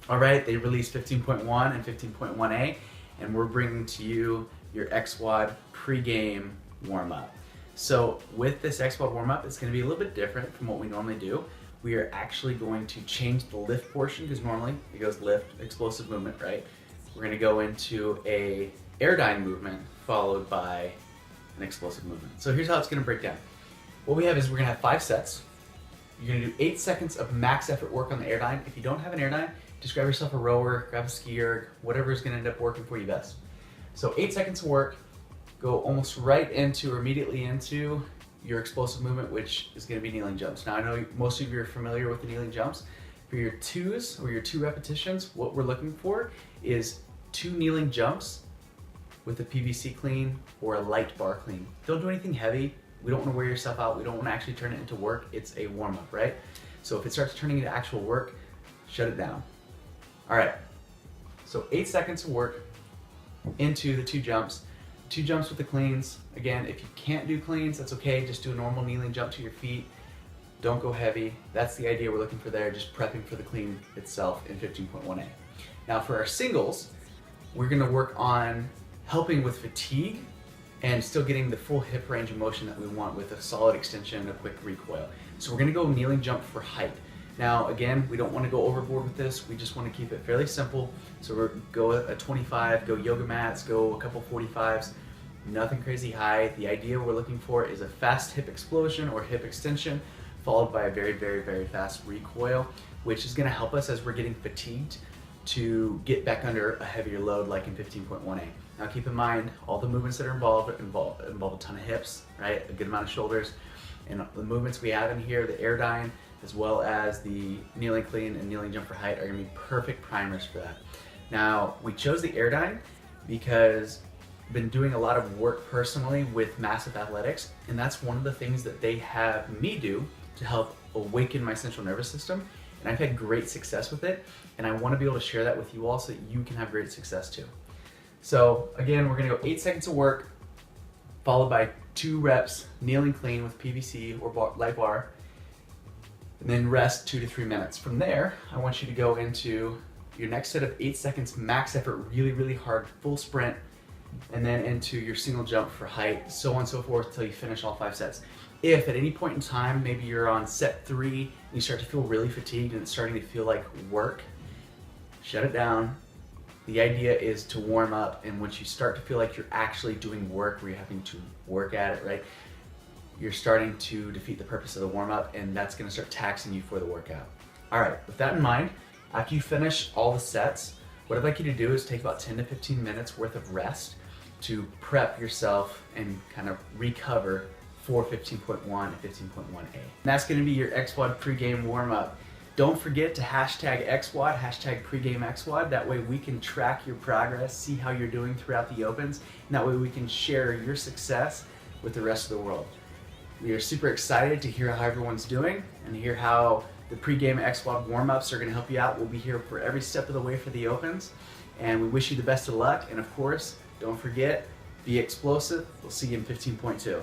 All right, they released 15.1 and 15.1a, and we're bringing to you your XWOD pregame warm-up. So with this XWOD warm-up, it's going to be a little bit different from what we normally do. We are actually going to change the lift portion, because normally it goes lift, explosive movement, right? We're going to go into a airdyne movement followed by an explosive movement. So here's how it's going to break down. What we have is we're going to have 5 sets. You're going to do 8 seconds of max effort work on the airdyne. If you don't have an airdyne, just grab yourself a rower, grab a ski erg, whatever is going to end up working for you best. So 8 seconds of work, go almost right into or immediately into your explosive movement, which is going to be kneeling jumps. Now I know most of you are familiar with the kneeling jumps. For your 2s or your 2 repetitions, what we're looking for is 2 kneeling jumps with a PVC clean or a light bar clean. Don't do anything heavy. We don't want to wear yourself out. We don't want to actually turn it into work. It's a warm-up, right? So if it starts turning into actual work, shut it down. All right, so 8 seconds of work into the 2 jumps. 2 jumps with the cleans. Again, if you can't do cleans, that's okay. Just do a normal kneeling jump to your feet. Don't go heavy. That's the idea we're looking for there, just prepping for the clean itself in 15.1a. Now for our singles, we're gonna work on helping with fatigue and still getting the full hip range of motion that we want with a solid extension and a quick recoil. So we're gonna go kneeling jump for height. Now again, we don't want to go overboard with this. We just want to keep it fairly simple. So we're go a 25, go yoga mats, go a couple 45s, nothing crazy high. The idea we're looking for is a fast hip explosion or hip extension followed by a very, very, very fast recoil, which is going to help us as we're getting fatigued to get back under a heavier load like in 15.1a. Now keep in mind, all the movements that are involved a ton of hips, right? A good amount of shoulders. And the movements we have in here, the airdyne, as well as the kneeling clean and kneeling jump for height are going to be perfect primers for that. Now, we chose the airdyne because I've been doing a lot of work personally with Massive Athletics, and that's one of the things that they have me do to help awaken my central nervous system, and I've had great success with it, and I want to be able to share that with you all so that you can have great success too. So again, we're going to go 8 seconds of work, followed by 2 reps kneeling clean with PVC or light bar, and then rest 2 to 3 minutes. From there, I want you to go into your next set of 8 seconds max effort, really, really hard, full sprint, and then into your single jump for height, so on and so forth until you finish all 5 sets. If at any point in time, maybe you're on set 3 and you start to feel really fatigued and it's starting to feel like work, shut it down. The idea is to warm up, and once you start to feel like you're actually doing work where you're having to work at it, right? You're starting to defeat the purpose of the warm-up, and that's going to start taxing you for the workout. All right, with that in mind, after you finish all the sets, what I'd like you to do is take about 10 to 15 minutes worth of rest to prep yourself and kind of recover for 15.1 and 15.1a. And that's going to be your XWOD pregame warm-up. Don't forget to hashtag XWOD, hashtag pregame XWOD. That way we can track your progress, see how you're doing throughout the opens, and that way we can share your success with the rest of the world. We are super excited to hear how everyone's doing and hear how the pregame XWOD warm-ups are going to help you out. We'll be here for every step of the way for the opens, and we wish you the best of luck. And of course, don't forget, be explosive. We'll see you in 15.2.